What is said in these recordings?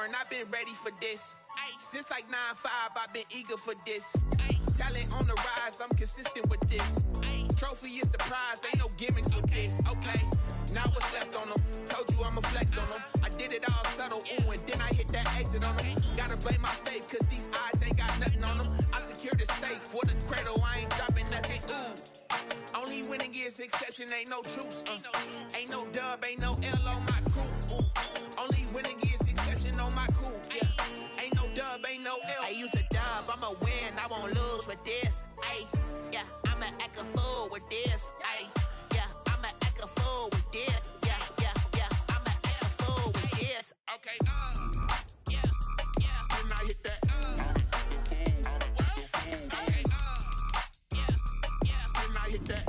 foreign, I've been ready for this. Since like 9-5, I've been eager for this. Talent on the rise, I'm consistent with this. Trophy is the prize, ain't no gimmicks with this. Okay, now what's left on them? Told you I'ma flex on them. I did it all subtle, ooh, and then I hit that exit on them. Gotta blame my faith, cause these odds ain't got nothing on them. I secured the safe for the cradle, I ain't dropping nothing, ooh. Only winning is exception, ain't no truce. Ain't no dub, ain't no L on my crew. Only winning is exception on my crew. Yeah. Ain't no dub, ain't no L. I use a dub, I'ma win, I won't lose with this. Ay, yeah, I'ma act a fool with this. Ay, yeah, I'ma act a fool with this. Yeah, yeah, yeah, I'ma act a fool with this. Okay, yeah, yeah. Then I hit that. Okay, yeah, yeah. Then I hit that.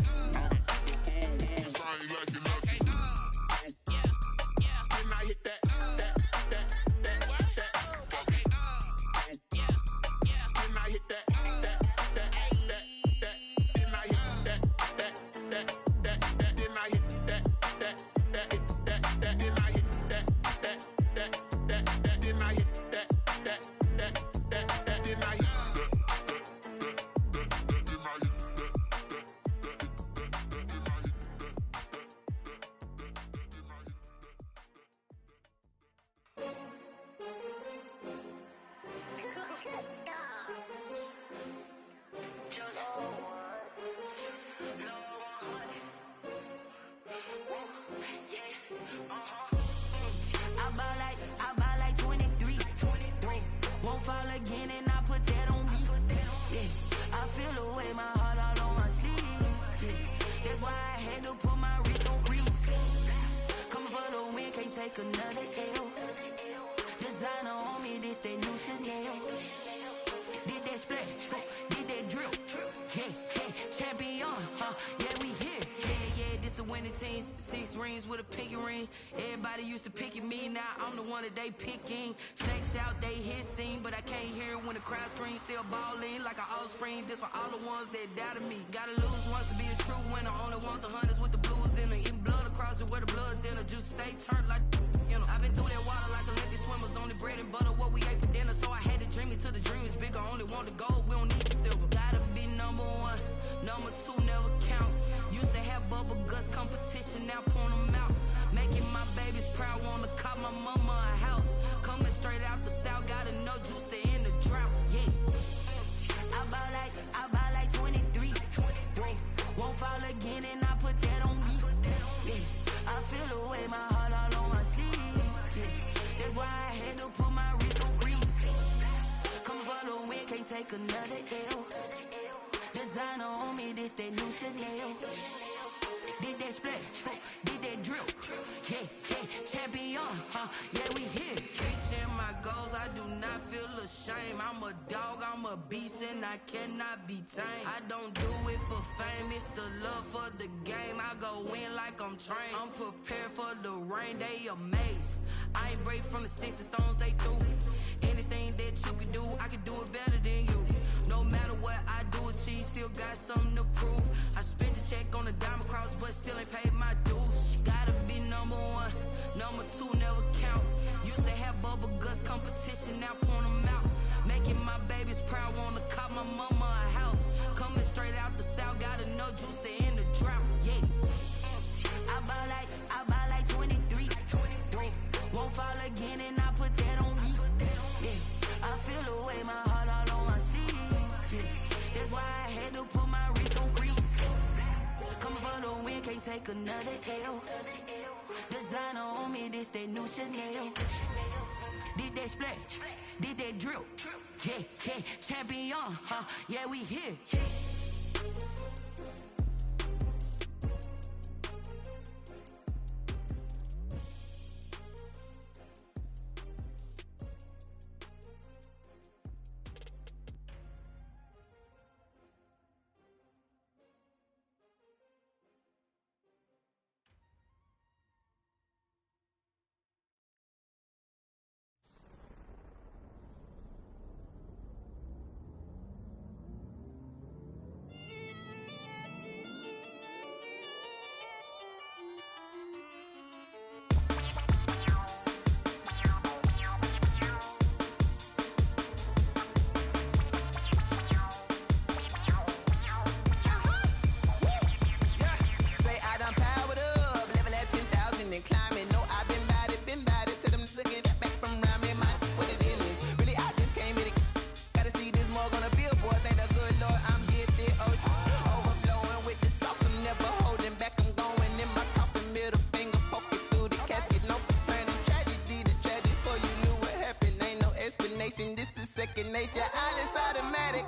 They picking snakes out, they hissing, but I can't hear when the crowd screams. Still balling like an offspring. This for all the ones that doubted me. Gotta lose once to be a true winner. Only want the hunters with the blues in it. Eating blood across it where the blood dinner. Juice stay turned like, you know. I've been through that water like Olympic swimmers. Only bread and butter what we ate for dinner. So I had to dream it till the dream is bigger. Only want the gold, we don't need the silver. Gotta be number one, number two never count. Used to have bubble guts competition, now point them out. Making my babies proud, wanna cop my mama a house. Coming straight out the south, gotta know juice to end the drought. Yeah, I buy like 23. Won't fall again, and I put that on me. Yeah, I feel the way, my heart all on my sleeve. Yeah, that's why I had to put my wrist on freeze. Coming for the win, can't take another L. Designer on me, this that new Chanel. Did that splash, did that drill. Yeah, yeah, champion, yeah, we here. Reaching my goals, I do not feel ashamed. I'm a dog, I'm a beast, and I cannot be tamed. I don't do it for fame, it's the love for the game. I go in like I'm trained. I'm prepared for the rain, they amazed. I ain't break from the sticks and stones they threw. Anything that you can do, I can do it better than you. No matter what I do, achieve, still got something to prove. I spent the check on the diamond cross, but still ain't paid my dues. Gotta be number one, number two never count. Used to have bubble guts competition, now point them out. Making my babies proud, wanna cop my mama a house. Coming straight out the south, gotta know juice to end the drought. Yeah, I buy like 23. Won't fall again, and I put that on me. Yeah, I feel the way, my heart all on my sleeve. Yeah, that's why I had to put my wrist on freeze. Coming for the win, can't take another L. Designer on me, this that new Chanel. Did that splash, did that drill. Yeah, yeah, champion, yeah, we here. second nature, all is automatic.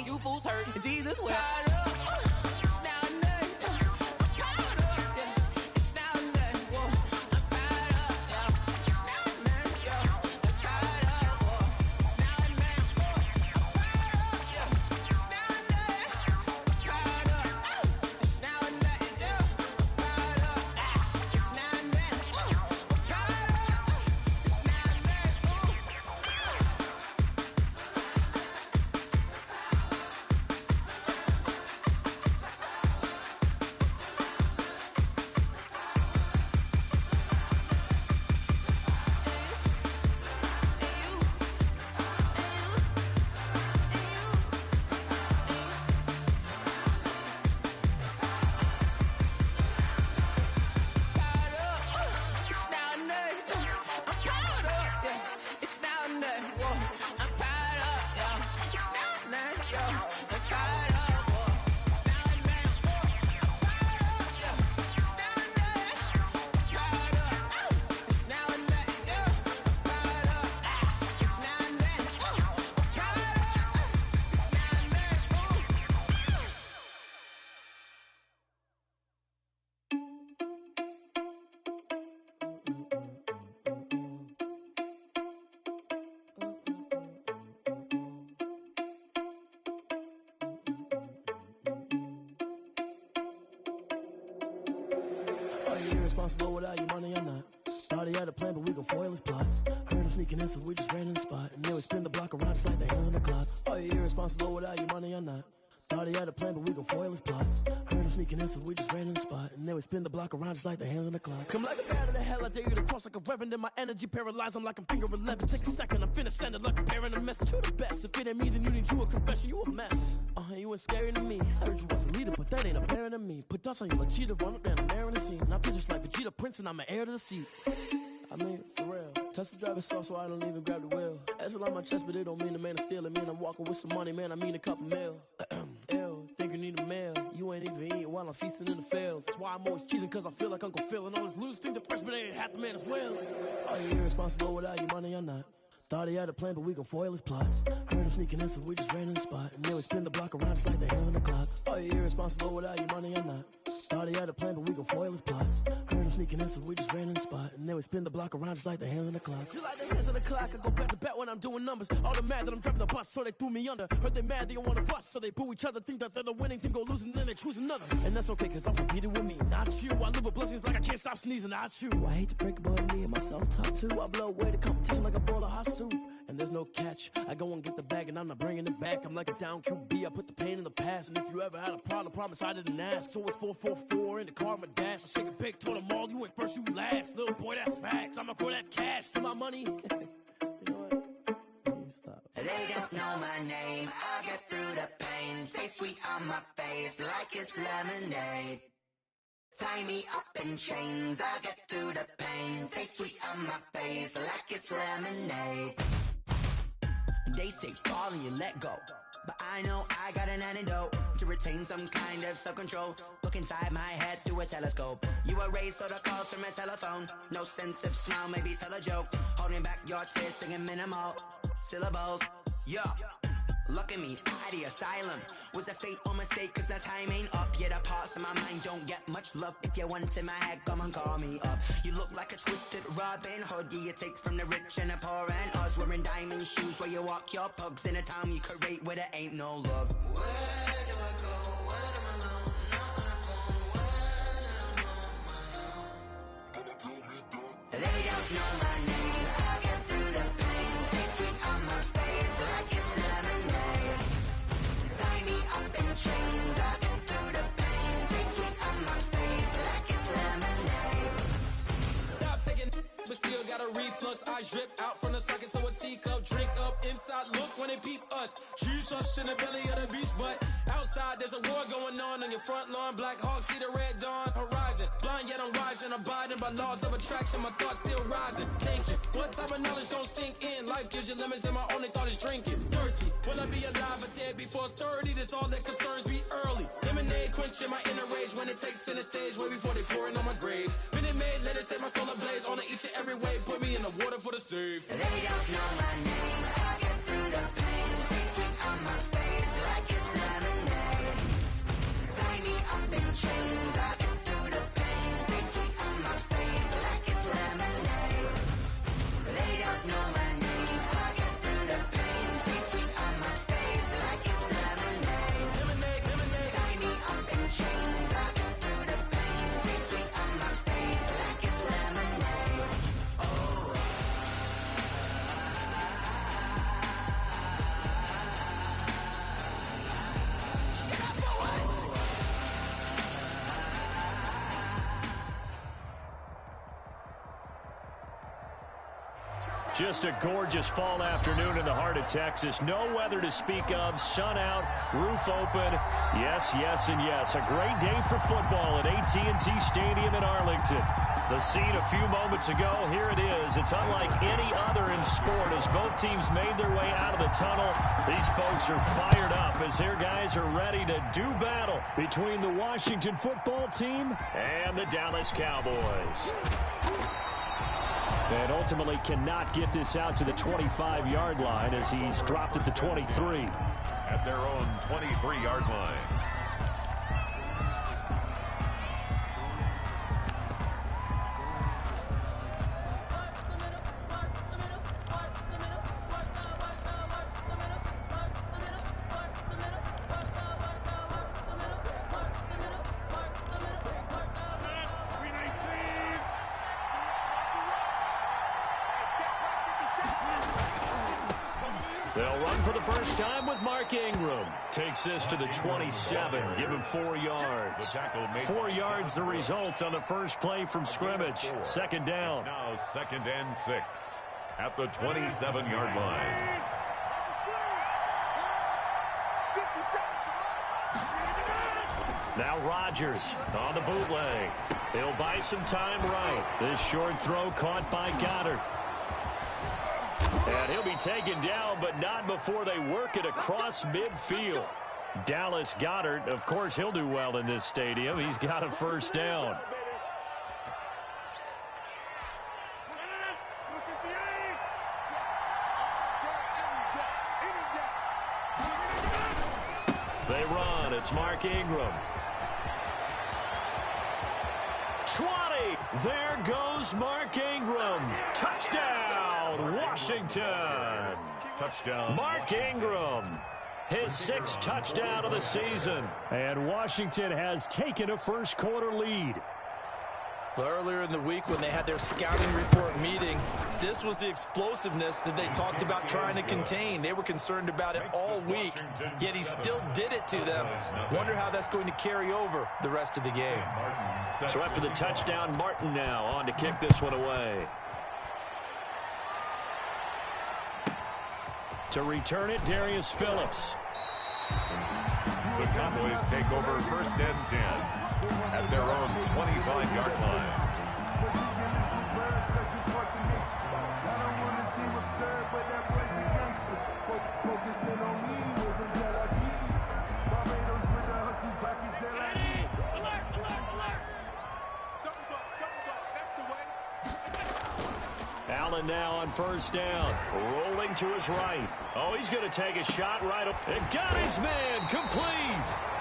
You fools hurt, Jesus will. Irresponsible without your money or not. Thought he had a plan, but we gon' foil his plot. Heard him sneaking in, so we just ran in the spot. And then we spin the block around just like the hands on the clock. Are you irresponsible without your money or not? Thought he had a plan, but we gon' foil his plot. Heard him sneaking in, so we just ran in the spot. And then we spin the block around just like the hands on the clock. Come like a bat of the hell, I dare you to cross like a reverend. And my energy paralyzed, I'm like I'm finger 11. Take a second, I'm finna send it like a parent a message. You the best, if it ain't me, then you need you a confession. You a mess, you ain't scary to me. Heard you was a leader, but that ain't apparent to me. Put dust on you like cheetah, run up and I'm there in the scene. And I feel just like Vegeta Prince and I'm an heir to the seat. I mean, for real. Touch the driver's soft so I don't even grab the wheel. That's on my chest, but it don't mean the man is stealing. Man, I'm walking with some money, man, I mean a couple mil. Ew, think you need a meal. You ain't even eating while I'm feasting in the field. That's why I'm always cheesing, cause I feel like Uncle Phil. And all his losers think the freshman ain't half the man as well. Are you irresponsible without your money or not? Thought he had a plan, but we gon' foil his plot. Heard him sneaking in, so we just ran in the spot. And then we spin the block around just like the hands on the clock. Are you irresponsible without your money or not? Thought he had a plan, but we gon' foil his plot. Heard him sneaking in, so we just ran in the spot. And then we spin the block around just like the hands on the clock. Just like the hands on the clock, I go back to back when I'm doing numbers. All the mad that I'm driving the bus, so they threw me under. Heard they mad, they don't wanna bust, so they boo each other. Think that they're the winning team, go losing, then they choose another. And that's okay, cause I'm competing with me, not you. I live with blessings like I can't stop sneezing, not you. I hate to break it, but me and myself top two. I blow away the competition like a bowl of hot soup. And there's no catch. I go and get the bag and I'm not bringing it back. I'm like a down QB, I put the pain in the past. And if you ever had a problem, promise I didn't ask. So it's 444 in the car, my dash. I shake it big, told them all, you ain't first, you last. Little boy, that's facts. I'ma grow that cash to my money. You know what? Stop. They don't know my name, I get through the pain. Taste sweet on my face like it's lemonade. Tie me up in chains, I get through the pain. Taste sweet on my face like it's lemonade. They say fall and you let go, but I know I got an antidote to retain some kind of self-control. Look inside my head through a telescope. You erase all the calls from a telephone. No sense of smile, maybe tell a joke. Holding back your tears, singing minimal syllables. Yeah, look at me, out of the asylum. Was a fate or mistake, cause the time ain't up. Yet the parts of my mind don't get much love. If you want in my head, come and call me up. You look like a twisted Robin Hood. Yeah, you take from the rich and the poor and us. Wearing diamond shoes where you walk your pugs. In a town you create where there ain't no love. Where do I go? When I'm alone, not on the phone. When I'm on my own. They don't know my name. us. She's us in the belly of the beast, but outside there's a war going on your front lawn. Black Hawk, see the red dawn horizon. Blind yet I'm rising, abiding by laws of attraction. My thoughts still rising, thinking, what type of knowledge gon' sink in? Life gives you lemons and my only thought is drinking. Thirsty, will I be alive or dead before 30? That's all that concerns me early. Lemonade quenching my inner rage when it takes center stage, way before they pour it on my grave. Minute Maid, let it set my soul ablaze on each and every way. Put me in the water for the save. They don't know my name, I get through the pain. Taste sweet on my face like it's lemonade. Tie me up in chains, I get through the pain. Taste sweet on my face like it's lemonade. They don't know my name, I get through the pain. Taste sweet on my face like it's lemonade. Lemonade, lemonade. Tie me up in chains, I get through the pain. Taste sweet on my face like it's lemonade. Just a gorgeous fall afternoon in the heart of Texas. No weather to speak of. Sun out, roof open. Yes, yes, and yes. A great day for football at AT&T Stadium in Arlington. The scene a few moments ago, here it is. It's unlike any other in sport as both teams made their way out of the tunnel. These folks are fired up as their guys are ready to do battle between the Washington football team and the Dallas Cowboys. And ultimately cannot get this out to the 25-yard line as he's dropped at the 23. At their own 23-yard line. They'll run for the first time with Mark Ingram. Takes this to the 27. Give him 4 yards. 4 yards the result on the first play from scrimmage. Second down. It's now 2nd and 6 at the 27-yard line. Now Rodgers on the bootleg. He'll buy some time right. This short throw caught by Goddard. And he'll be taken down, but not before they work it across midfield. Dallas Goddard, of course, he'll do well in this stadium. He's got a first down. They run. It's Mark Ingram. 20. There goes Mark Ingram. Touchdown, Washington. Touchdown. Mark Ingram. His 6th touchdown of the season. And Washington has taken a first quarter lead. Well, earlier in the week when they had their scouting report meeting, this was the explosiveness that they talked about trying to contain. They were concerned about it all week, yet he still did it to them. Wonder how that's going to carry over the rest of the game. So after the touchdown, Martin now on to kick this one away. To return it, Darius Phillips. The Cowboys take over 1st and 10 at their own 25-yard line. Allen now on first down. Rolling to his right. Oh, he's going to take a shot right up. And got his man complete.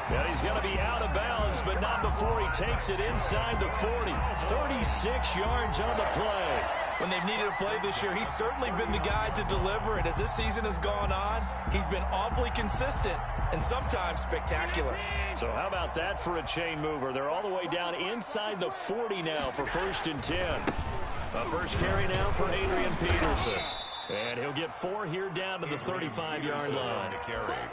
And he's going to be out of bounds, but not before he takes it inside the 40. 36 yards on the play. When they've needed a play this year, he's certainly been the guy to deliver it. As this season has gone on, he's been awfully consistent and sometimes spectacular. So how about that for a chain mover? They're all the way down inside the 40 now for 1st and 10. A first carry now for Adrian Peterson. And he'll get 4 here down to the 35-yard line.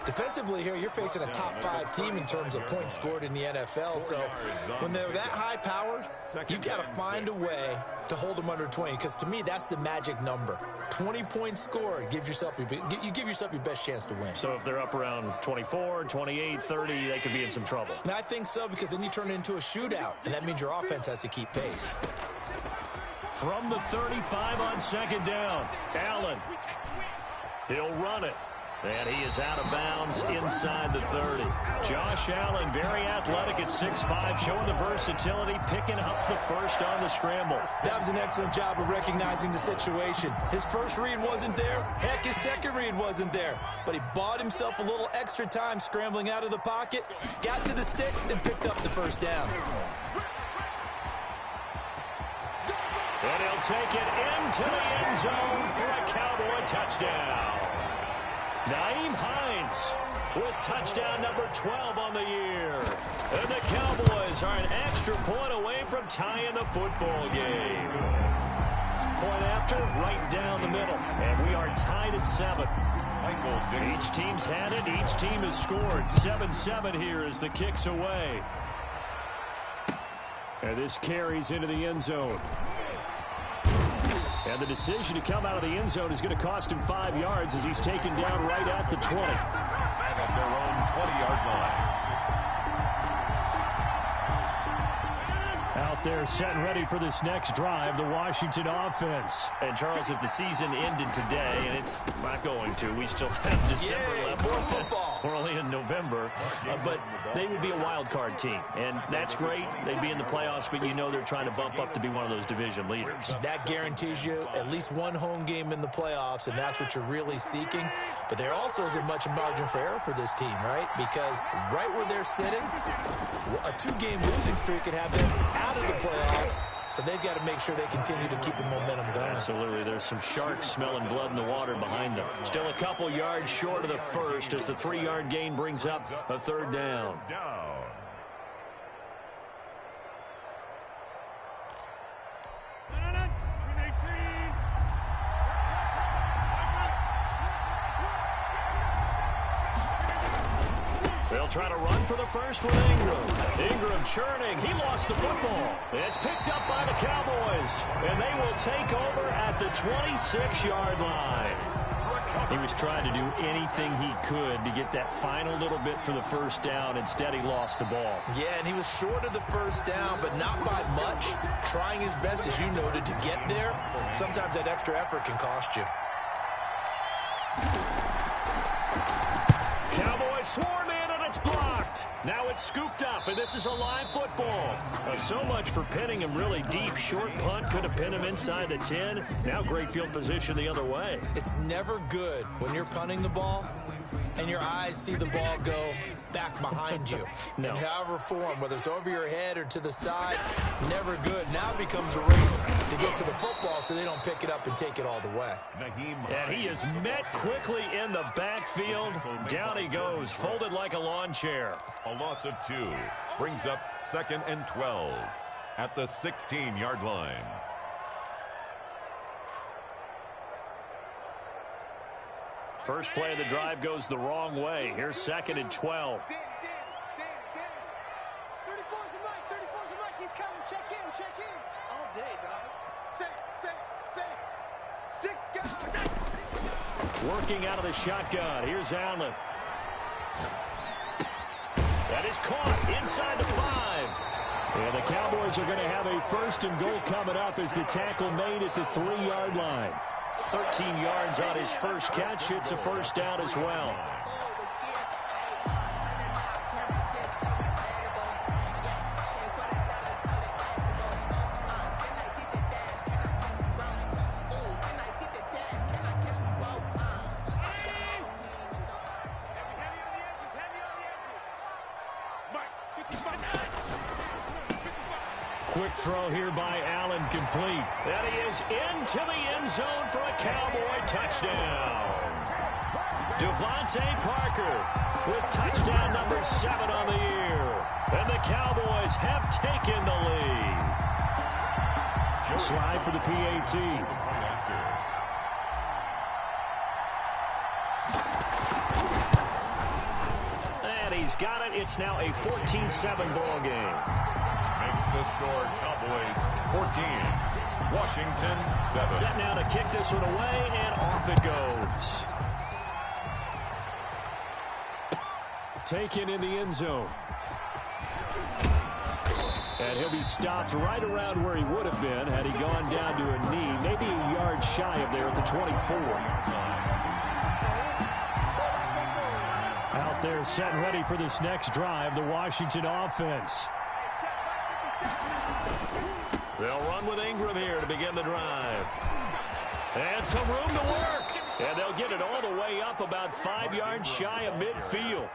Defensively here, you're facing a top-5 team in terms of points scored in the NFL. So when they're that high-powered, you've got to find a way to hold them under 20. Because to me, that's the magic number. 20 points scored, you give yourself your best chance to win. So if they're up around 24, 28, 30, they could be in some trouble. I think so, because then you turn it into a shootout, and that means your offense has to keep pace. From the 35 on second down, Allen. He'll run it. And he is out of bounds inside the 30. Josh Allen, very athletic at 6'5", showing the versatility, picking up the first on the scramble. That was an excellent job of recognizing the situation. His first read wasn't there. Heck, his second read wasn't there. But he bought himself a little extra time scrambling out of the pocket, got to the sticks, and picked up the first down. And he'll take it into the end zone for a Cowboy touchdown. Nyheim Hines with touchdown number 12 on the year. And the Cowboys are an extra point away from tying the football game. Point after, right down the middle. And we are tied at 7. Each team's had it. Each team has scored. 7-7 here as the kick's away. And this carries into the end zone. And the decision to come out of the end zone is going to cost him 5 yards as he's taken down right at the 20. At their own 20-yard line. Out there set and ready for this next drive, the Washington offense. And, Charles, if the season ended today, and it's not going to, we still have December left. We're only in November. But they would be a wild card team. And that's great. They'd be in the playoffs, but you know they're trying to bump up to be one of those division leaders. That guarantees you at least one home game in the playoffs, and that's what you're really seeking. But there also isn't much margin for error for this team, right? Because right where they're sitting, a 2-game losing streak could have them out of the playoffs, so they've got to make sure they continue to keep the momentum going. Absolutely. There's some sharks smelling blood in the water behind them. Still a couple yards short of the first as the 3-yard gain brings up a third down. They'll try to run for the first with Ingram. Ingram churning. He lost the football. It's picked up by the Cowboys, and they will take over at the 26-yard line. He was trying to do anything he could to get that final little bit for the first down. Instead, he lost the ball. Yeah, and he was short of the first down, but not by much. Trying his best, as you noted, to get there. Sometimes that extra effort can cost you. Cowboys swarm in, and it's blocked. Now it's scooped up, and this is a live football. So much for pinning him really deep. Short punt could have pinned him inside the 10. Now great field position the other way. It's never good when you're punting the ball and your eyes see the ball go back behind you. No. In however form, whether it's over your head or to the side, never good. Now it becomes a race to get to the football so they don't pick it up and take it all the way. And he is met quickly in the backfield. Down he goes, folded like a lawn chair. A loss of 2 brings up 2nd and 12 at the 16-yard line. First play of the drive goes the wrong way. Here's 2nd and 12. 34's the mic. 34's the mic. He's coming. Check in. All day, dog. Six guys. Working out of the shotgun. Here's Allen. That is caught inside the 5. And the Cowboys are going to have a 1st and goal coming up as the tackle made at the 3-yard line. 13 yards on his first catch. It's a first down as well. Quick throw here by Allen, complete. And he is into the end zone for a Cowboy touchdown. Devontae Parker with touchdown number 7 on the year. And the Cowboys have taken the lead. Slide for the PAT. He's got it. It's now a 14-7 ball game. Makes the score Cowboys 14, Washington 7. Set now to kick this one away, and off it goes. Taken in the end zone. And he'll be stopped right around where he would have been had he gone down to a knee, maybe a yard shy of there at the 24. Out there set and ready for this next drive, the Washington offense. They'll run with Ingram here to begin the drive. And some room to work. And they'll get it all the way up about 5 yards shy of midfield.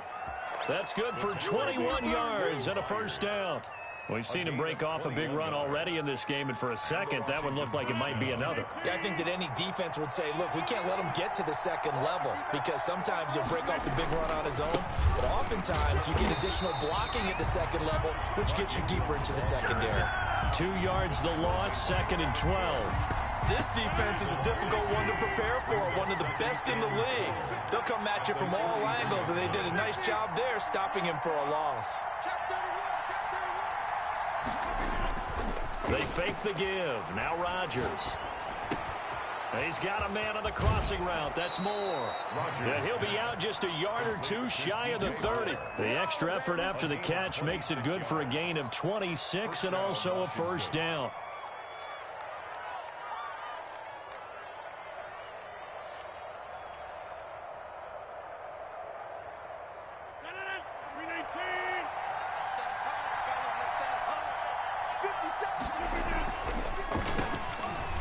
That's good for 21 yards and a first down. We've seen him break off a big run already in this game, and for a second, that one looked like it might be another. Yeah, I think that any defense would say, look, we can't let him get to the second level, because sometimes he'll break off the big run on his own, but oftentimes you get additional blocking at the second level, which gets you deeper into the secondary. 2 yards the loss, 2nd and 12. This defense is a difficult one to prepare for, one of the best in the league. They'll come at you from all angles, and they did a nice job there stopping him for a loss. They fake the give. Now Rodgers. He's got a man on the crossing route. That's Moore. Yeah, he'll be out just a yard or two shy of the 30. The extra effort after the catch makes it good for a gain of 26 and also a first down.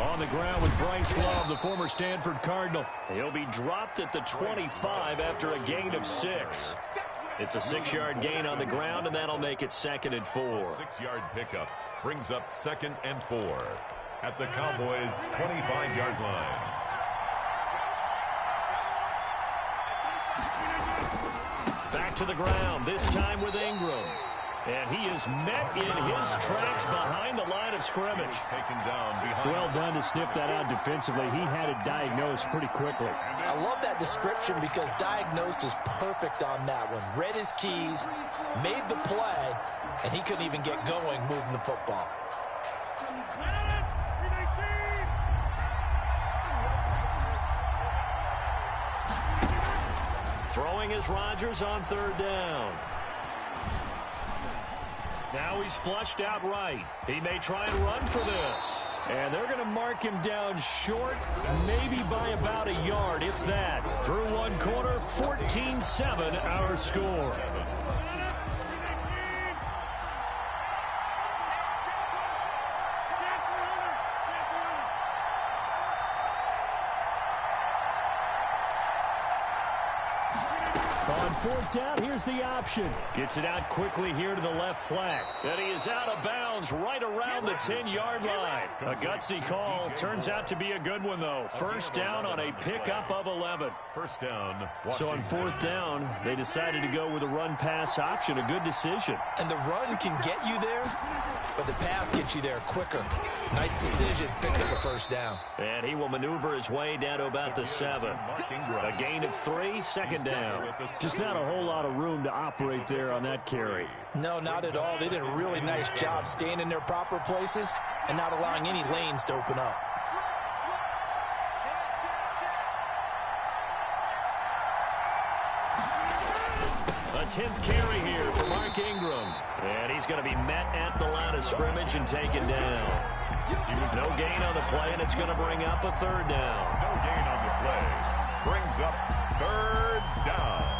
On the ground with Bryce Love, the former Stanford Cardinal. He'll be dropped at the 25 after a gain of 6. It's a 6-yard gain on the ground, and that'll make it 2nd and 4. 6-yard pickup brings up 2nd and 4 at the Cowboys' 25-yard line. Back to the ground, this time with Ingram. And he is met in his tracks behind the line of scrimmage. Taken down behind. Well done to sniff that out defensively. He had it diagnosed pretty quickly. I love that description because diagnosed is perfect on that one. Read his keys, made the play, and he couldn't even get going moving the football. Throwing is Rodgers on 3rd down. Now he's flushed out right. He may try and run for this. And they're going to mark him down short, maybe by about a yard, if that. Through one corner, 14-7 our score. On 4th down, here's the option. Gets it out quickly here to the left flat. And he is out of bounds right around the 10-yard line. A gutsy call. Turns out to be a good one, though. First down on a pickup of 11. First down, Washington. So on 4th down, they decided to go with a run-pass option. A good decision. And the run can get you there, but the pass gets you there quicker. Nice decision. Picks up a first down. And he will maneuver his way down to about the 7. A gain of 3, 2nd down. Just not a whole lot of room to operate there on that carry. No, not at all. They did a really nice job staying in their proper places and not allowing any lanes to open up. A 10th carry here for Mark Ingram. And he's going to be met at the line of scrimmage and taken down. No gain on the play, and it's going to bring up a 3rd down. No gain on the play. Brings up 3rd down.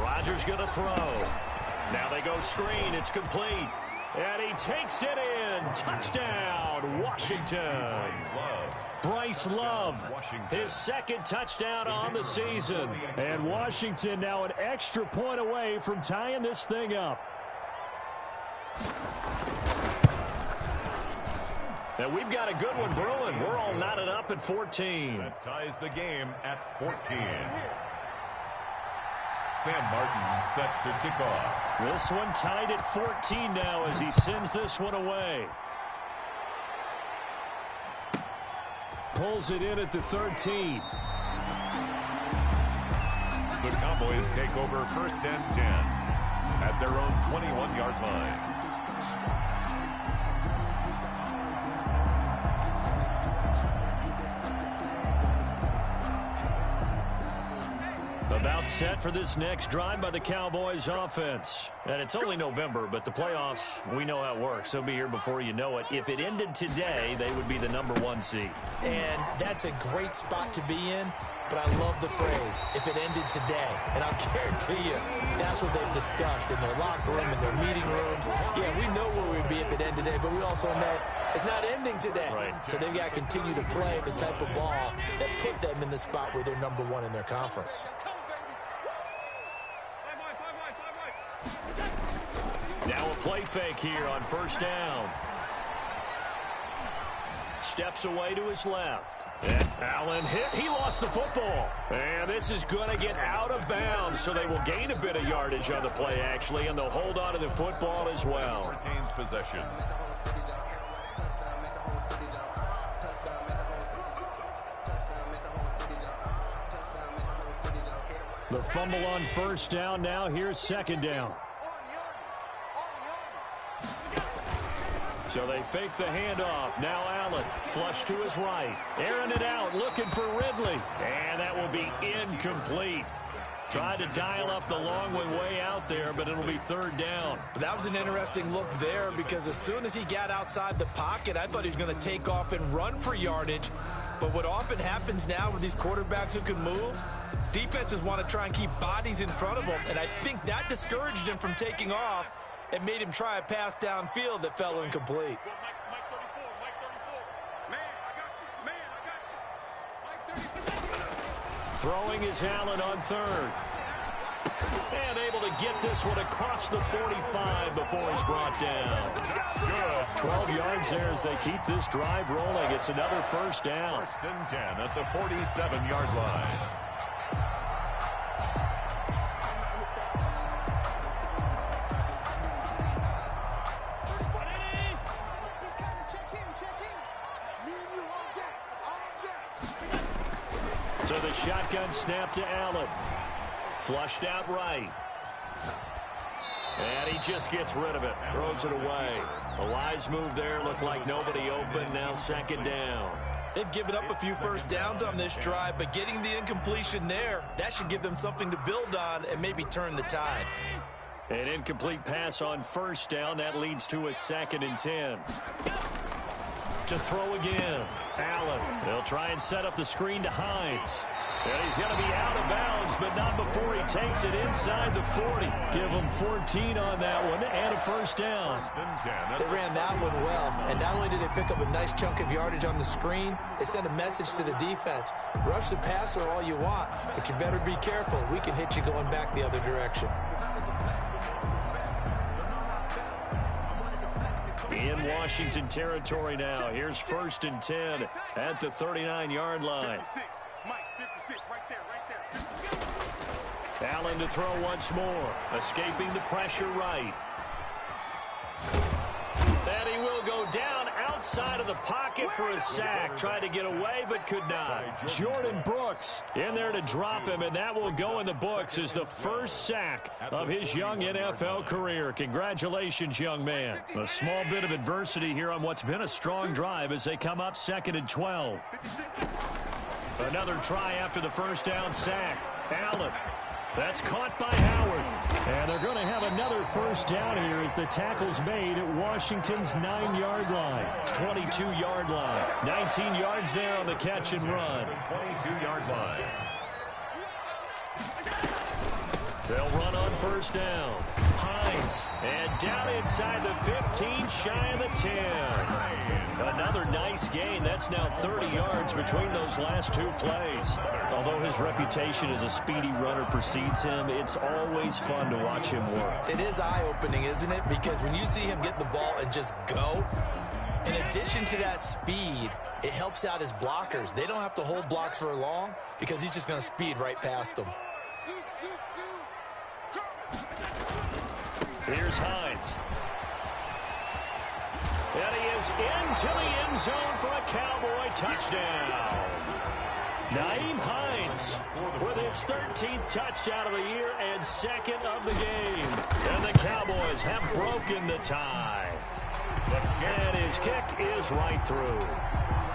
Rodgers going to throw. Now they go screen. It's complete. And he takes it in. Touchdown, Washington. Bryce Love, his 2nd touchdown on the season. And Washington now an extra point away from tying this thing up. And we've got a good one brewing. We're all knotted up at 14. That ties the game at 14. Sam Martin set to kick off. This one tied at 14 now as he sends this one away. Pulls it in at the 13. The Cowboys take over 1st and 10 at their own 21-yard line. About set for this next drive by the Cowboys offense. And it's only November, but the playoffs, we know how it works. They'll be here before you know it. If it ended today, they would be the #1 seed. And that's a great spot to be in, but I love the phrase, if it ended today. And I'll guarantee you, that's what they've discussed in their locker room, in their meeting rooms. Yeah, we know where we'd be if it ended today, but we also know it's not ending today. Right. So they've got to continue to play the type of ball that put them in the spot where they're #1 in their conference. Now a play fake here on 1st down. Steps away to his left. And Allen hit. He lost the football. And this is going to get out of bounds, so they will gain a bit of yardage on the play, actually, and they'll hold on to the football as well. Retains possession. The fumble on 1st down. Now here's 2nd down. So they fake the handoff. Now Allen, flush to his right. Airing it out, looking for Ridley. And that will be incomplete. Tried to dial up the long one way out there, but it'll be 3rd down. That was an interesting look there because as soon as he got outside the pocket, I thought he was going to take off and run for yardage. But what often happens now with these quarterbacks who can move, defenses want to try and keep bodies in front of them, and I think that discouraged him from taking off and made him try a pass downfield that fell incomplete. Throwing is Allen on 3rd. And able to get this one across the 45 before he's brought down. That's good. 12 yards there as they keep this drive rolling. It's another 1st down. 1st and 10 at the 47-yard line. So the shotgun snap to Allen. Flushed out right. And he just gets rid of it. Throws it away. A wise move there. Looked like nobody open. Now 2nd down. They've given up a few 1st downs on this drive, but getting the incompletion there, that should give them something to build on and maybe turn the tide. An incomplete pass on 1st down. That leads to a 2nd and 10. To throw again. Allen. They'll try and set up the screen to Hines. And he's going to be out of bounds, but not before he takes it inside the 40. Give him 14 on that one and a 1st down. 1st and 10. They ran that one well, and not only did they pick up a nice chunk of yardage on the screen, they sent a message to the defense. Rush the passer all you want, but you better be careful. We can hit you going back the other direction. In Washington territory now. Here's 1st and 10 at the 39-yard line. 56. Mike, 56, right there. Allen to throw once more. Escaping the pressure right. And he will go down outside of the pocket for a sack. Tried to get away, but could not. Jordan Brooks in there to drop him, and that will go in the books as the 1st sack of his young NFL career. Congratulations, young man. A small bit of adversity here on what's been a strong drive as they come up 2nd and 12. Another try after the 1st down sack. Allen. That's caught by Howard. And they're going to have another 1st down here as the tackle's made at Washington's 9-yard line. 22-yard line. 19 yards there on the catch and run. 22-yard line. They'll run on 1st down. Hines. And down inside the 15, shy of the 10. Another nice gain. That's now 30 yards between those last 2 plays. Although his reputation as a speedy runner precedes him, it's always fun to watch him work. It is eye-opening, isn't it? Because when you see him get the ball and just go, in addition to that speed, it helps out his blockers. They don't have to hold blocks for long because he's just going to speed right past them. Here's Hines. And he is into the end zone for a Cowboy touchdown. Nyheim Hines with his 13th touchdown of the year and second of the game. And the Cowboys have broken the tie. And his kick is right through.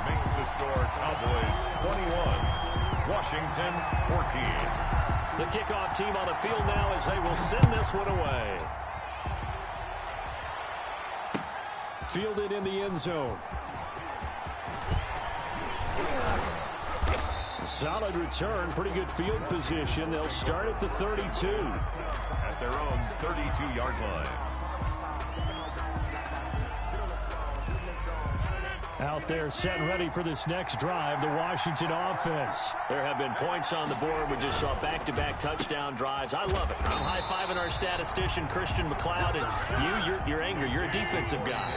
Makes the score Cowboys 21, Washington 14. The kickoff team on the field now as they will send this one away. Fielded in the end zone. Solid return, pretty good field position. They'll start at the 32. At their own 32-yard line. Out there set and ready for this next drive, the Washington offense. There have been points on the board. We just saw back-to-back touchdown drives. I love it. I'm high-fiving our statistician, Christian McLeod, and you're angry. You're a defensive guy.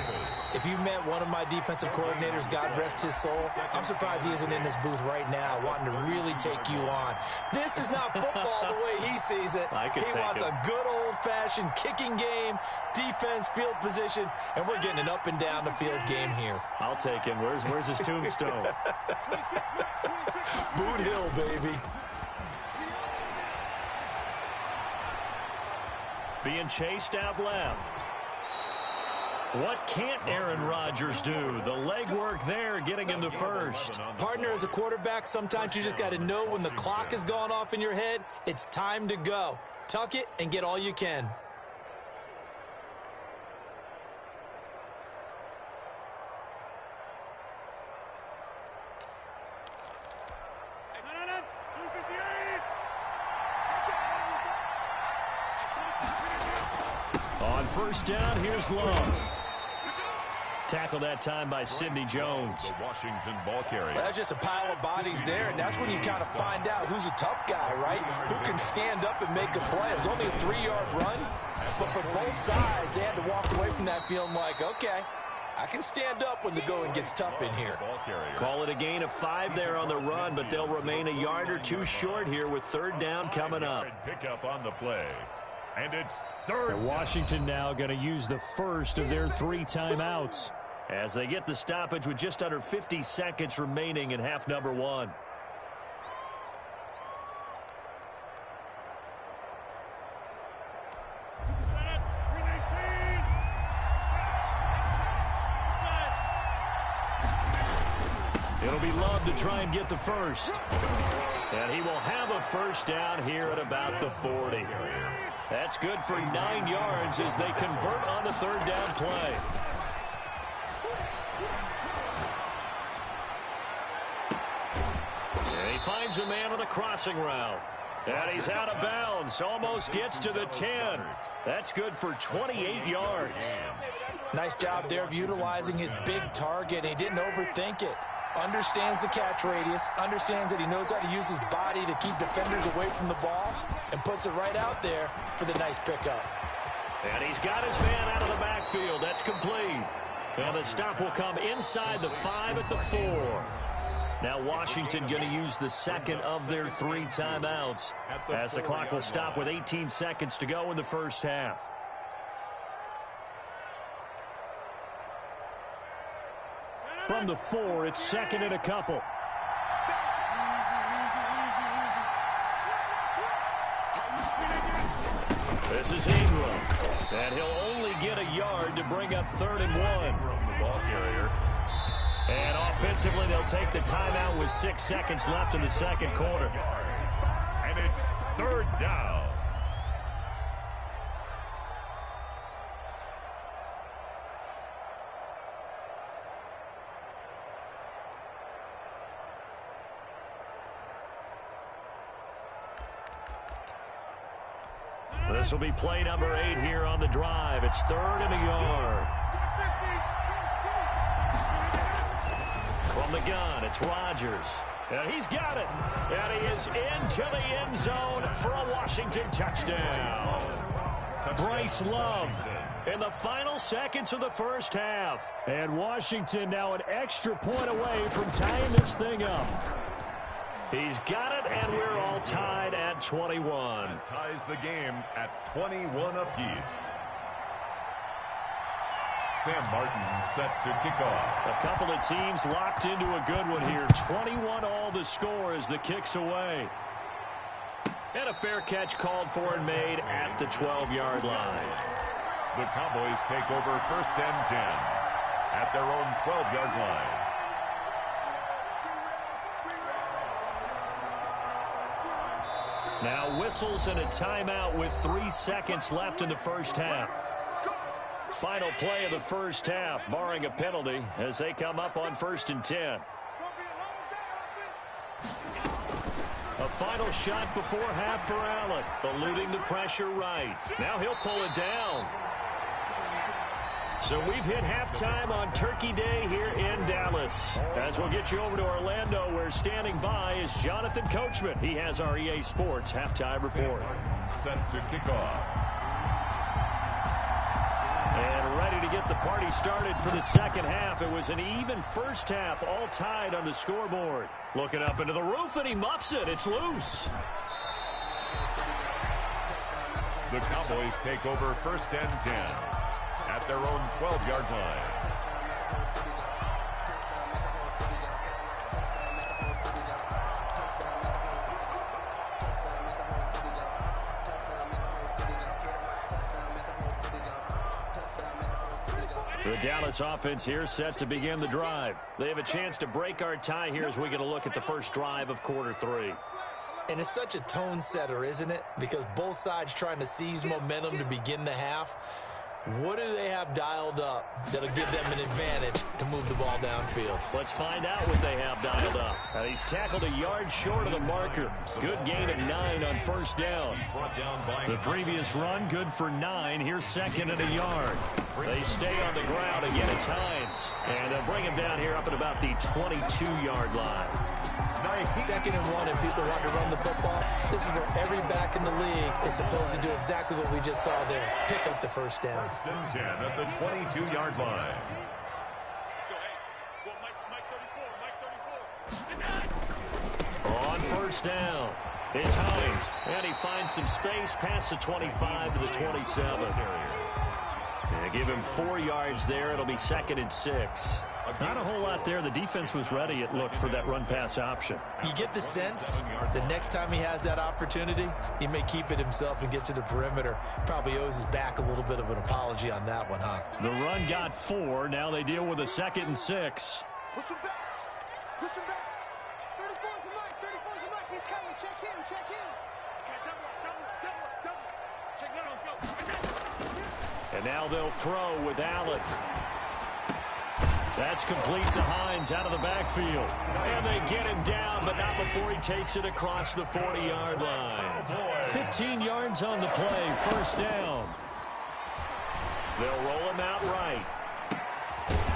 If you met one of my defensive coordinators, God rest his soul, I'm surprised he isn't in this booth right now wanting to really take you on. This is not football the way he sees it. He wants a good old-fashioned kicking game, defense, field position, and we're getting an up and down the field game here. I'll take him. Where's his tombstone? Boot Hill, baby. Being chased out left. What can't Aaron Rodgers do? The legwork there getting him the first. Partner, as a quarterback, sometimes you just got to know when the clock has gone off in your head, it's time to go. Tuck it and get all you can. On first down, here's Love. Tackled that time by Sidney Jones. The Washington ball carrier. Well, that's just a pile of bodies there, and that's when you kind of find out who's a tough guy, right? Who can stand up and make a play. It was only a 3-yard run, but for both sides, they had to walk away from that feeling like, okay, I can stand up when the going gets tough in here. Call it a gain of 5 there on the run, but they'll remain a yard or two short here with third down coming up. Pick up on the play. And it's third. And Washington now going to use the first of their 3 timeouts as they get the stoppage with just under 50 seconds remaining in half number 1. It'll be Love to try and get the first. And he will have a first down here at about the 40. That's good for 9 yards as they convert on the third down play. And he finds a man on the crossing route. And he's out of bounds. Almost gets to the 10. That's good for 28 yards. Nice job there of utilizing his big target. He didn't overthink it. Understands the catch radius, understands that he knows how to use his body to keep defenders away from the ball, and puts it right out there for the nice pickup. And he's got his man out of the backfield. That's complete. And the stop will come inside the 5 at the 4. Now Washington going to use the second of their 3 timeouts as the clock will stop with 18 seconds to go in the first half. From the 4, it's second and a couple. This is Ingram. And he'll only get a yard to bring up 3rd and 1. From the ball carrier. And offensively, they'll take the timeout with 6 seconds left in the second quarter. And it's third down. This will be play number 8 here on the drive. It's 3rd and a yard. From the gun, it's Rodgers. And he's got it. And he is into the end zone for a Washington touchdown. Bryce Love in the final seconds of the first half. And Washington now an extra point away from tying this thing up. He's got it, and we're all tied at 21. That ties the game at 21 apiece. Sam Martin set to kick off. A couple of teams locked into a good one here. 21-all the score as the kick's away. And a fair catch called for and made at the 12-yard line. The Cowboys take over 1st and 10 at their own 12-yard line. Now whistles and a timeout with 3 seconds left in the first half. Final play of the first half, barring a penalty, as they come up on 1st and 10. A final shot before half for Allen, eluding the pressure right. Now he'll pull it down. So we've hit halftime on Turkey Day here in Dallas. As we'll get you over to Orlando, where standing by is Jonathan Coachman. He has our EA Sports halftime report. Set to kick off. And ready to get the party started for the second half. It was an even first half, all tied on the scoreboard. Looking up into the roof, and he muffs it. It's loose. The Cowboys take over 1st and 10 at their own 12-yard line. The Dallas offense here set to begin the drive. They have a chance to break our tie here as we get a look at the first drive of quarter 3. And it's such a tone setter, isn't it? Because both sides trying to seize momentum to begin the half. What do they have dialed up that'll give them an advantage to move the ball downfield? Let's find out what they have dialed up. He's tackled a yard short of the marker. Good gain of 9 on first down. The previous run, good for 9. Here's 2nd and a yard. They stay on the ground. Again, it's Hines. And they'll bring him down here up at about the 22-yard line. 2nd and 1, and people want to run the football. This is where every back in the league is supposed to do exactly what we just saw there. Pick up the first down. 1st and 10 at the 22-yard line. On first down, it's Hines. And he finds some space past the 25 to the 27. And give him 4 yards there. It'll be 2nd and 6. Not a whole lot there. The defense was ready, it looked, for that run-pass option. You get the sense the next time he has that opportunity, he may keep it himself and get to the perimeter. Probably owes his back a little bit of an apology on that one, huh? The run got 4. Now they deal with a 2nd and 6. Push him back. Push him back. 34's the mic. 34's the mic. He's coming. Check in. Check in. Double. Check in. Let's go. And now they'll throw with Allen. That's complete to Hines out of the backfield. And they get him down, but not before he takes it across the 40-yard line. 15 yards on the play, first down. They'll roll him out right.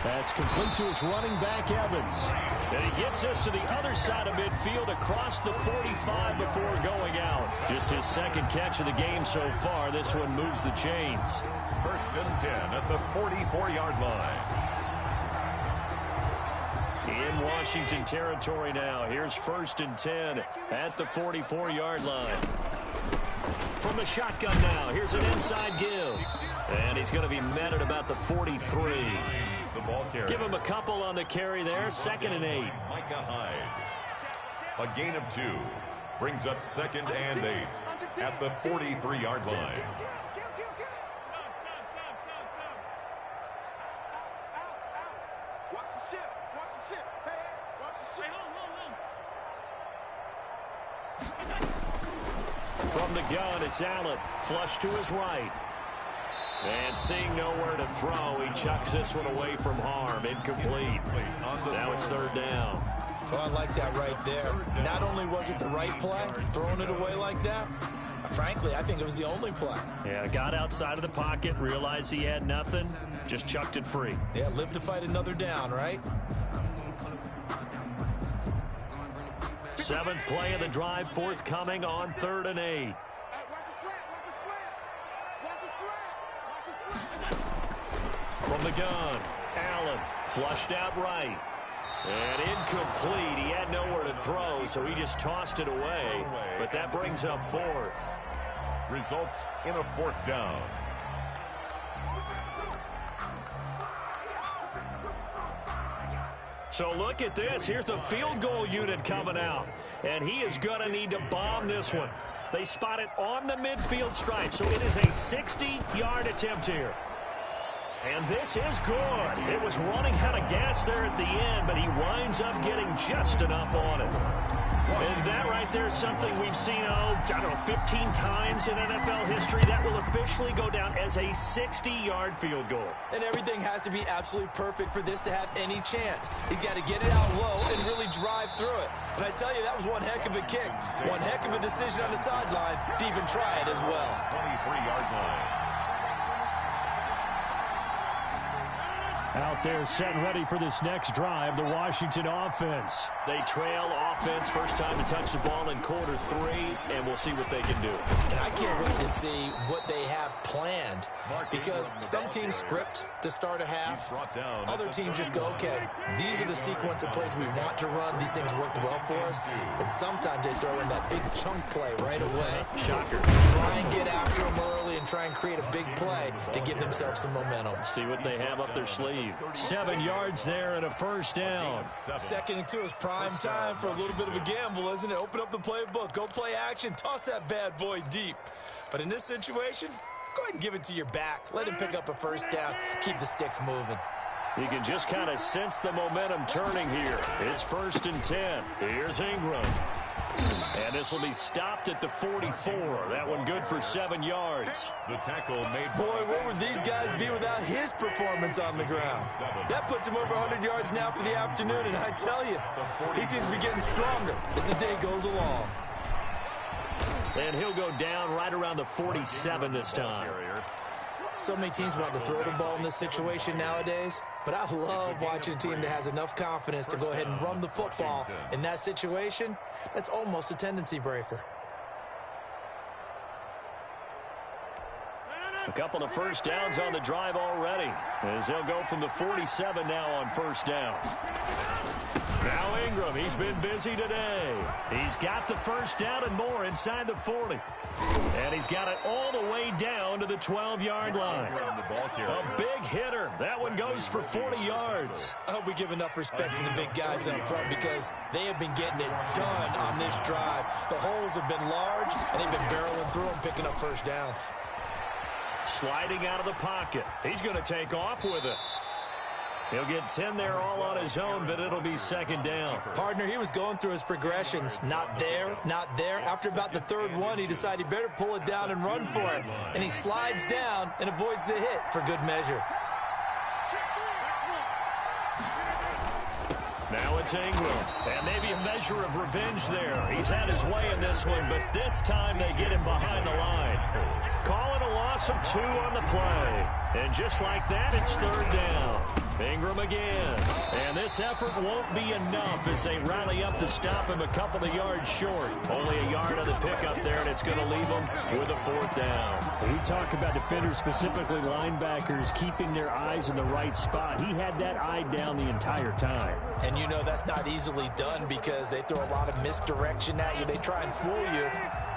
That's complete to his running back, Evans. And he gets us to the other side of midfield across the 45 before going out. Just his 2nd catch of the game so far. This one moves the chains. 1st and 10 at the 44-yard line. In Washington territory now. Here's 1st and 10 at the 44-yard line. From the shotgun now, here's an inside give. And he's going to be met at about the 43. Give him a couple on the carry there. 2nd and 8. Micah Hyde. A gain of 2. Brings up 2nd and 8 at the 43-yard line. From the gun, it's Allen. Flush to his right. And seeing nowhere to throw, he chucks this one away from harm. Incomplete. Now it's 3rd down. Oh, I like that right there. Not only was it the right play, throwing it away like that, frankly, I think it was the only play. Yeah, got outside of the pocket, realized he had nothing, just chucked it free. Yeah, live to fight another down, right? 7th play of the drive, forthcoming on 3rd and 8. From the gun, Allen flushed out right. And incomplete. He had nowhere to throw, so he just tossed it away. But that brings up 4th. Results in a 4th down. So look at this. Here's the field goal unit coming out. And he is going to need to bomb this one. They spot it on the midfield stripe, so it is a 60-yard attempt here. And this is good. It was running out of gas there at the end, but he winds up getting just enough on it. And that right there is something we've seen, 15 times in NFL history. That will officially go down as a 60-yard field goal. And everything has to be absolutely perfect for this to have any chance. He's got to get it out low and really drive through it. And I tell you, that was one heck of a kick. One heck of a decision on the sideline to even try it as well. 23-yard line. Out there set and ready for this next drive, the Washington offense. They trail offense, first time to touch the ball in quarter 3, and we'll see what they can do. And I can't wait to see what they have planned, because some teams script to start a half. Other teams just go, okay, these are the sequence of plays we want to run. These things worked well for us. And sometimes they throw in that big chunk play right away. Shocker. Try and get after them early and try and create a big play to give themselves some momentum. See what they have up their sleeve. 7 yards there and a first down. 2nd and 2 is prime time for a little bit of a gamble, isn't it? Open up the playbook, go play action, toss that bad boy deep. But in this situation, go ahead and give it to your back. Let him pick up a first down. Keep the sticks moving. You can just kind of sense the momentum turning here. It's 1st and 10. Here's Ingram. And this will be stopped at the 44. That one good for 7 yards. The tackle made. Boy, where would these guys be without his performance on the ground? That puts him over 100 yards now for the afternoon, and I tell you, he seems to be getting stronger as the day goes along. And he'll go down right around the 47 this time. So many teams want to throw the ball in this situation nowadays, but I love watching a team that has enough confidence to go ahead and run the football. In that situation, that's almost a tendency breaker. A couple of first downs on the drive already, as they'll go from the 47 now on first down. Now Ingram, he's been busy today. He's got the first down and more inside the 40. And he's got it all the way down to the 12-yard line. A big hitter. That one goes for 40 yards. I hope we give enough respect to the big guys up front, because they have been getting it done on this drive. The holes have been large, and they've been barreling through them, picking up first downs. Sliding out of the pocket. He's going to take off with it. He'll get 10 there all on his own, but it'll be 2nd down. Partner, he was going through his progressions. Not there, not there. After about the 3rd one, he decided he better pull it down and run for it. And he slides down and avoids the hit for good measure. Now it's Ingram. And maybe a measure of revenge there. He's had his way in this one, but this time they get him behind the line. Calling a loss of 2 on the play. And just like that, it's 3rd down. Ingram again. And this effort won't be enough as they rally up to stop him a couple of yards short. Only a yard on the pickup there, and it's going to leave him with a 4th down. We talk about defenders, specifically linebackers, keeping their eyes in the right spot. He had that eye down the entire time. And you know that's not easily done, because they throw a lot of misdirection at you. They try and fool you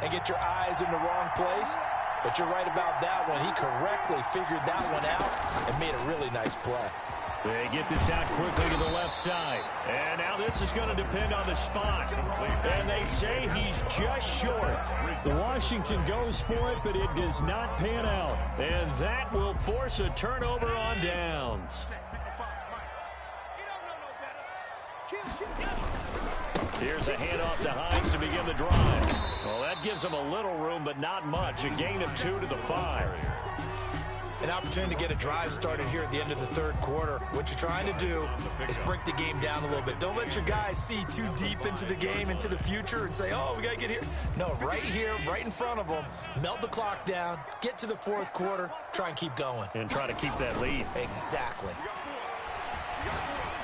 and get your eyes in the wrong place. But you're right about that one. He correctly figured that one out and made a really nice play. They get this out quickly to the left side. And now this is going to depend on the spot. And they say he's just short. The Washington goes for it, but it does not pan out. And that will force a turnover on downs. Here's a handoff to Hines to begin the drive. Well, that gives him a little room, but not much. A gain of 2 to the 5. An opportunity to get a drive started here at the end of the 3rd quarter. What you're trying to do is break the game down a little bit. Don't let your guys see too deep into the game, into the future, and say, oh, we got to get here. No, right here, right in front of them, melt the clock down, get to the 4th quarter, try and keep going. And try to keep that lead. Exactly.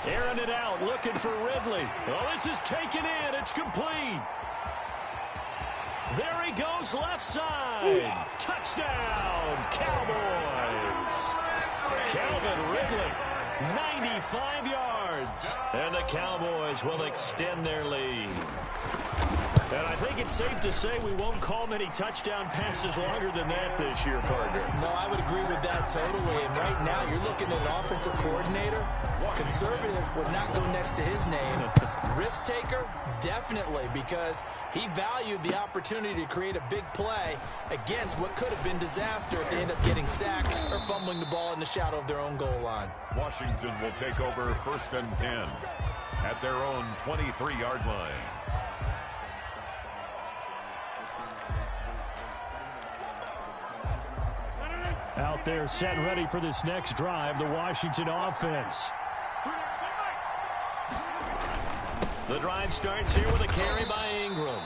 Airing it out, looking for Ridley. Oh, this is taken in. It's complete. There he goes, left side. Touchdown, Cowboys. Calvin Ridley, 95 yards. And the Cowboys will extend their lead. And I think it's safe to say we won't call many touchdown passes longer than that this year, partner. No, I would agree with that totally. And right now, you're looking at an offensive coordinator Conservative would not go next to his name. Risk taker, definitely, because he valued the opportunity to create a big play against what could have been disaster if they end up getting sacked or fumbling the ball in the shadow of their own goal line. Washington will take over 1st and 10 at their own 23-yard line. Out there set and ready for this next drive, the Washington offense. The drive starts here with a carry by Ingram.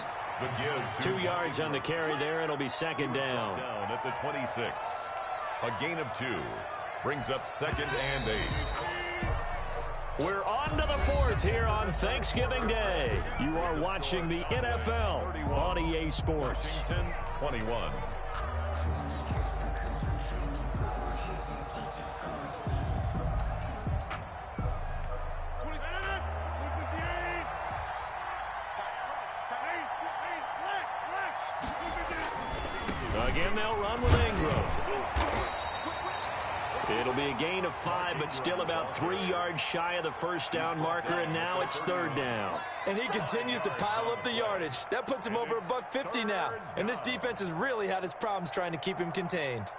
2 yards on the carry there. It'll be 2nd down. Down at the 26. A gain of 2 brings up 2nd and 8. We're on to the 4th here on Thanksgiving Day. You are watching the NFL on EA Sports. Washington 21. Again, they'll run with Ingram. It'll be a gain of 5, but still about 3 yards shy of the 1st down marker, and now it's 3rd down. And he continues to pile up the yardage. That puts him over $150 now. And this defense has really had its problems trying to keep him contained.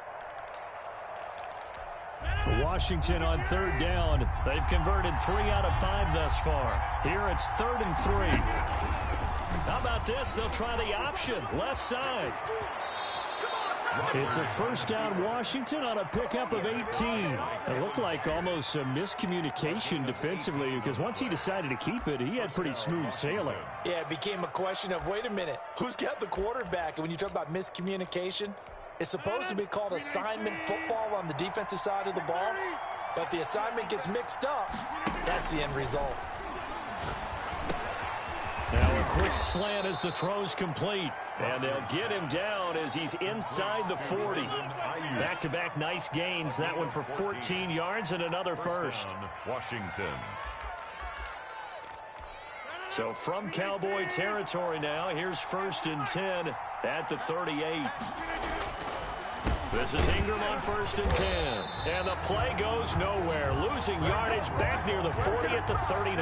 Washington on 3rd down. They've converted 3 out of 5 thus far. Here it's 3rd and 3. How about this? They'll try the option. Left side. It's a 1st down Washington on a pickup of 18. It looked like almost a miscommunication defensively because once he decided to keep it, he had pretty smooth sailing. Yeah, it became a question of, wait a minute, who's got the quarterback? And when you talk about miscommunication, it's supposed to be called assignment football on the defensive side of the ball. But the assignment gets mixed up. That's the end result. Now a quick slant as the throw's complete. And they'll get him down as he's inside the 40. Back-to-back nice gains. That one for 14 yards and another first. Washington. So from Cowboy territory now, here's 1st and 10 at the 38. This is Ingram on 1st and 10. And the play goes nowhere. Losing yardage back near the 40 at the 39.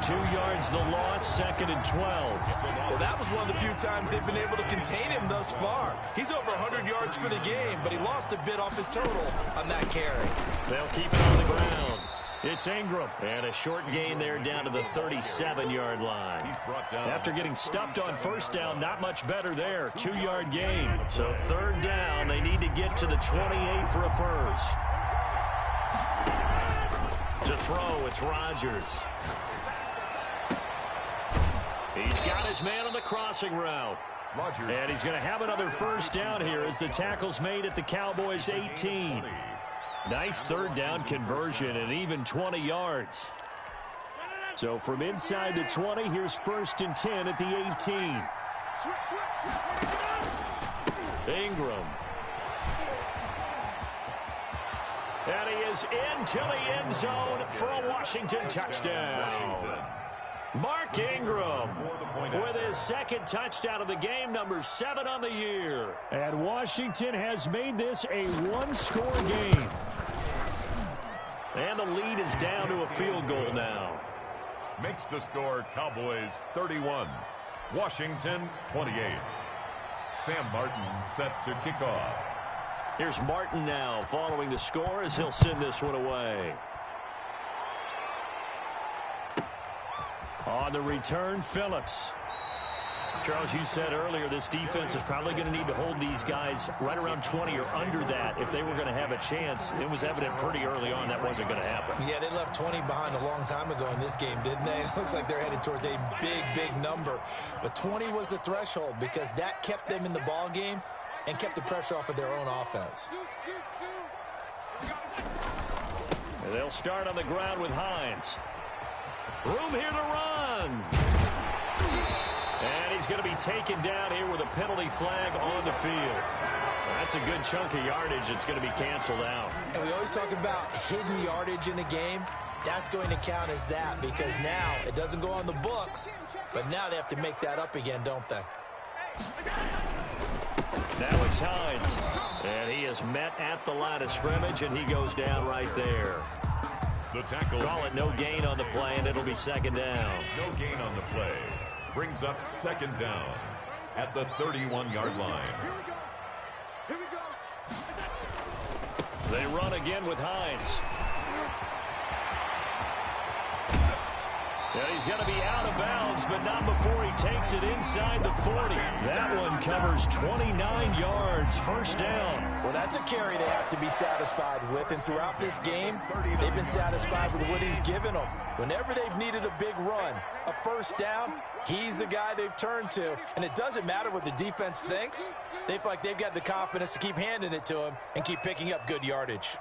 2 yards the loss, 2nd and 12. Well, that was one of the few times they've been able to contain him thus far. He's over 100 yards for the game, but he lost a bit off his total on that carry. They'll keep it on the ground. It's Ingram. And a short gain there down to the 37-yard line. After getting stuffed on 1st down, not much better there. 2-yard gain. So 3rd down, they need to get to the 28 for a first. To throw, it's Rodgers. He's got his man on the crossing route. And he's going to have another 1st down here as the tackle's made at the Cowboys' 18. Nice 3rd down conversion and even 20 yards. So from inside the 20, here's 1st and 10 at the 18. Ingram. And he is into the end zone for a Washington touchdown. Mark Ingram with his 2nd touchdown of the game, number 7 on the year. And Washington has made this a 1-score game. And the lead is down to a field goal now. Makes the score Cowboys 31, Washington 28. Sam Martin set to kick off. Here's Martin now following the score as he'll send this one away. On the return, Phillips. Charles, you said earlier this defense is probably going to need to hold these guys right around 20 or under that if they were going to have a chance. It was evident pretty early on that wasn't going to happen. Yeah, they left 20 behind a long time ago in this game, didn't they? It looks like they're headed towards a big, big number. But 20 was the threshold because that kept them in the ball game and kept the pressure off of their own offense. And they'll start on the ground with Hines. Room here to run. And he's going to be taken down here with a penalty flag on the field. That's a good chunk of yardage. It's going to be canceled out. And we always talk about hidden yardage in a game. That's going to count as that because now it doesn't go on the books, but now they have to make that up again, don't they? Now it's Hines. And he is met at the line of scrimmage, and he goes down right there. The tackle. Call it no gain on the play, and it'll be second down. No gain on the play. Brings up second down at the 31-yard line. Here we go. They run again with Hines. Yeah, he's going to be out of bounds, but not before he takes it inside the 40. That one covers 29 yards. First down. Well, that's a carry they have to be satisfied with, and throughout this game, they've been satisfied with what he's given them. Whenever they've needed a big run, a first down, he's the guy they've turned to. And it doesn't matter what the defense thinks. They feel like they've got the confidence to keep handing it to him and keep picking up good yardage.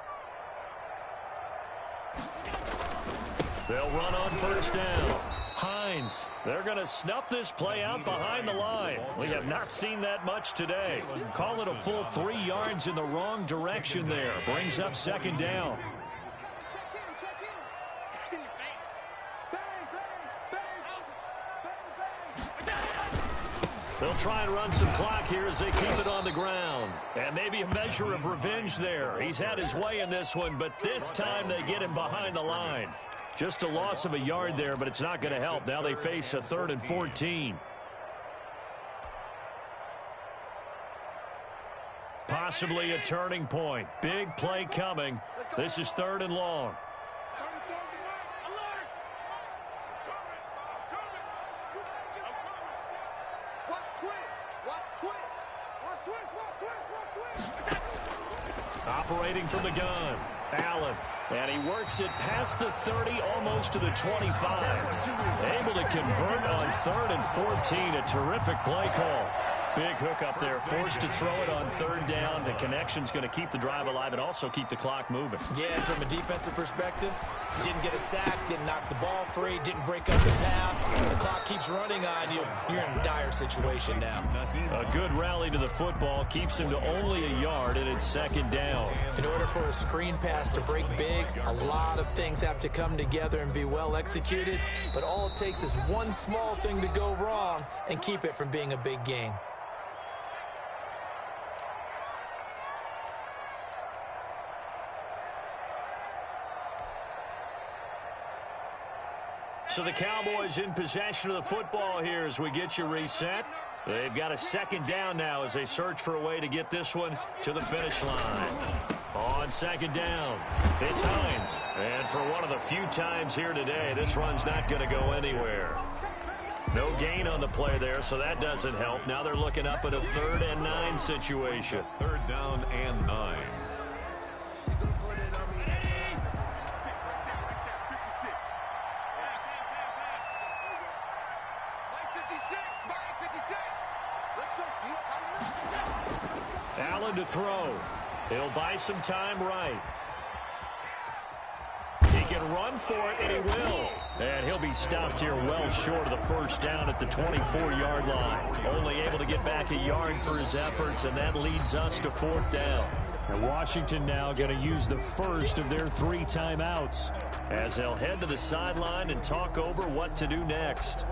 They'll run on first down. Hines, they're going to snuff this play out behind the line. We have not seen that much today. Call it a full 3 yards in the wrong direction there. Brings up second down. They'll try and run some clock here as they keep it on the ground. And maybe a measure of revenge there. He's had his way in this one, but this time they get him behind the line. Just a loss of a yard there, but it's not going to help. Now they face a 3rd and 14. Possibly a turning point. Big play coming. This is 3rd and long. Operating from the gun, Allen. And he works it past the 30, almost to the 25. Able to convert on 3rd and 14. A terrific play call. Big hook up there, forced to throw it on 3rd down. The connection's going to keep the drive alive and also keep the clock moving. Yeah, and from a defensive perspective, didn't get a sack, didn't knock the ball free, didn't break up the pass. The clock keeps running on you. You're in a dire situation now. A good rally to the football keeps him to only a yard, and it's second down. In order for a screen pass to break big, a lot of things have to come together and be well executed. But all it takes is one small thing to go wrong and keep it from being a big game. So the Cowboys in possession of the football here as we get you reset. They've got a second down now as they search for a way to get this one to the finish line. On second down, it's Hines. And for one of the few times here today, this run's not going to go anywhere. No gain on the play there, so that doesn't help. Now they're looking up at a 3rd and 9 situation. 3rd down and 9. Allen to throw. He'll buy some time right. He can run for it, and he will. And he'll be stopped here well short of the first down at the 24-yard line. Only able to get back a yard for his efforts, and that leads us to 4th down. And Washington now going to use the first of their 3 timeouts as they'll head to the sideline and talk over what to do next.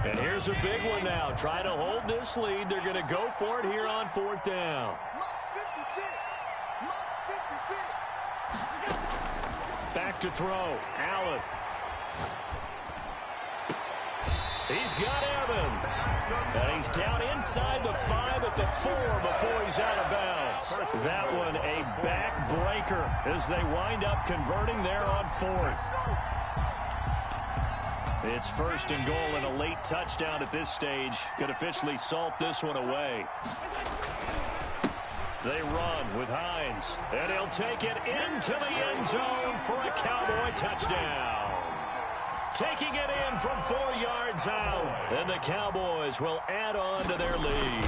And here's a big one now. Try to hold this lead. They're going to go for it here on 4th down. Back to throw. Allen. He's got Evans. And he's down inside the 5 at the 4 before he's out of bounds. That one a backbreaker as they wind up converting there on 4th. It's 1st and goal and a late touchdown at this stage could officially salt this one away. They run with Hines, and he'll take it into the end zone for a Cowboy touchdown. Taking it in from 4 yards out, and the Cowboys will add on to their lead.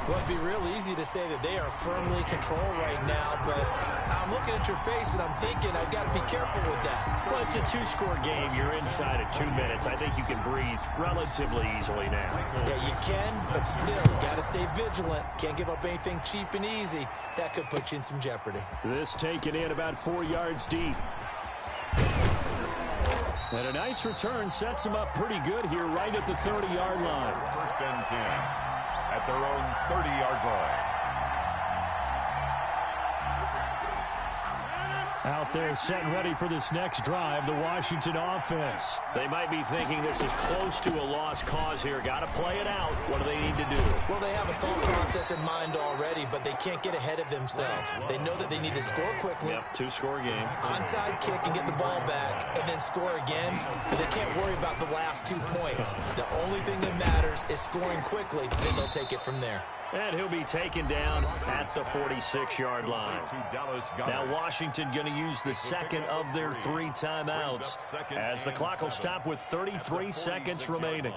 Well, it'd be real easy to say that they are firmly controlled right now, but I'm looking at your face and I'm thinking I've got to be careful with that. Well, it's a 2-score game. You're inside of 2 minutes. I think you can breathe relatively easily now. Yeah, you can, but still, you got to stay vigilant. Can't give up anything cheap and easy. That could put you in some jeopardy. This taken in about 4 yards deep. And a nice return sets him up pretty good here right at the 30-yard line. First and 10 at their own 30-yard line. Out there set and ready for this next drive, the Washington offense. They might be thinking this is close to a lost cause here. Got to play it out. What do they need to do? Well, they have a thought process in mind already, but they can't get ahead of themselves. They know that they need to score quickly. Yep, two-score game. Onside kick and get the ball back and then score again. But they can't worry about the last 2 points. The only thing that matters is scoring quickly, then they'll take it from there. And he'll be taken down at the 46-yard line. Now Washington going to use the second of their 3 timeouts as the clock will stop with 33 seconds remaining.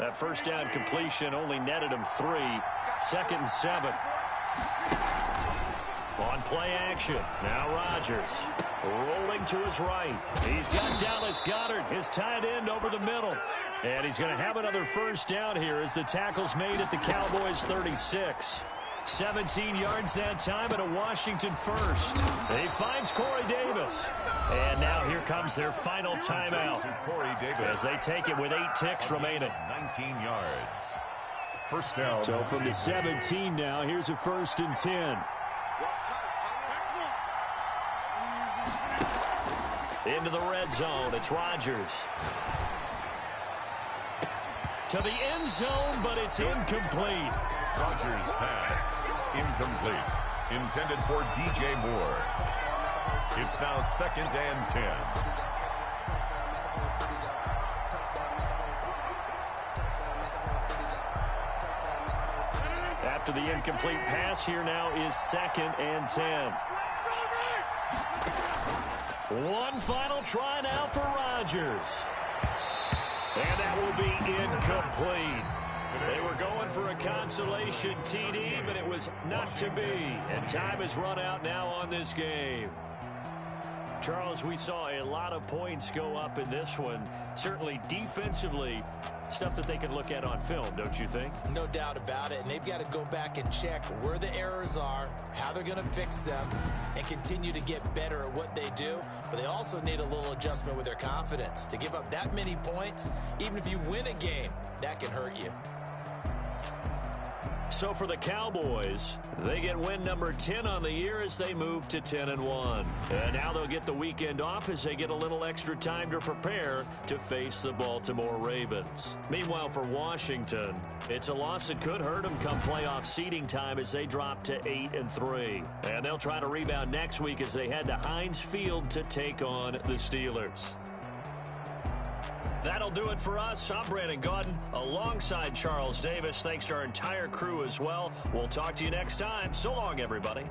That first down completion only netted him 3. 2nd and 7. On play action. Now Rodgers rolling to his right. He's got Dallas Goedert, his tight end, over the middle. And he's going to have another first down here as the tackle's made at the Cowboys' 36. 17 yards that time and a Washington first. He finds Corey Davis. And now here comes their final timeout as they take it with 8 ticks remaining. 19 yards. First down. So from the 17 now, here's a 1st and 10. Into the red zone, it's Rodgers. To the end zone, but it's incomplete. Rodgers' pass, incomplete. Intended for DJ Moore. It's now 2nd and 10. After the incomplete pass, here now is 2nd and 10. One final try now for Rodgers. And that will be incomplete. They were going for a consolation TD, but it was not to be. And time has run out now on this game. Charles, we saw a lot of points go up in this one. Certainly defensively, stuff that they can look at on film, don't you think? No doubt about it. And they've got to go back and check where the errors are, how they're going to fix them, and continue to get better at what they do. But they also need a little adjustment with their confidence. To give up that many points, even if you win a game, that can hurt you. So for the Cowboys, they get win number 10 on the year as they move to 10-1. And now they'll get the weekend off as they get a little extra time to prepare to face the Baltimore Ravens. Meanwhile, for Washington, it's a loss that could hurt them come playoff seeding time as they drop to 8-3. And they'll try to rebound next week as they head to Heinz Field to take on the Steelers. That'll do it for us. I'm Brandon Gaudin alongside Charles Davis. Thanks to our entire crew as well. We'll talk to you next time. So long, everybody.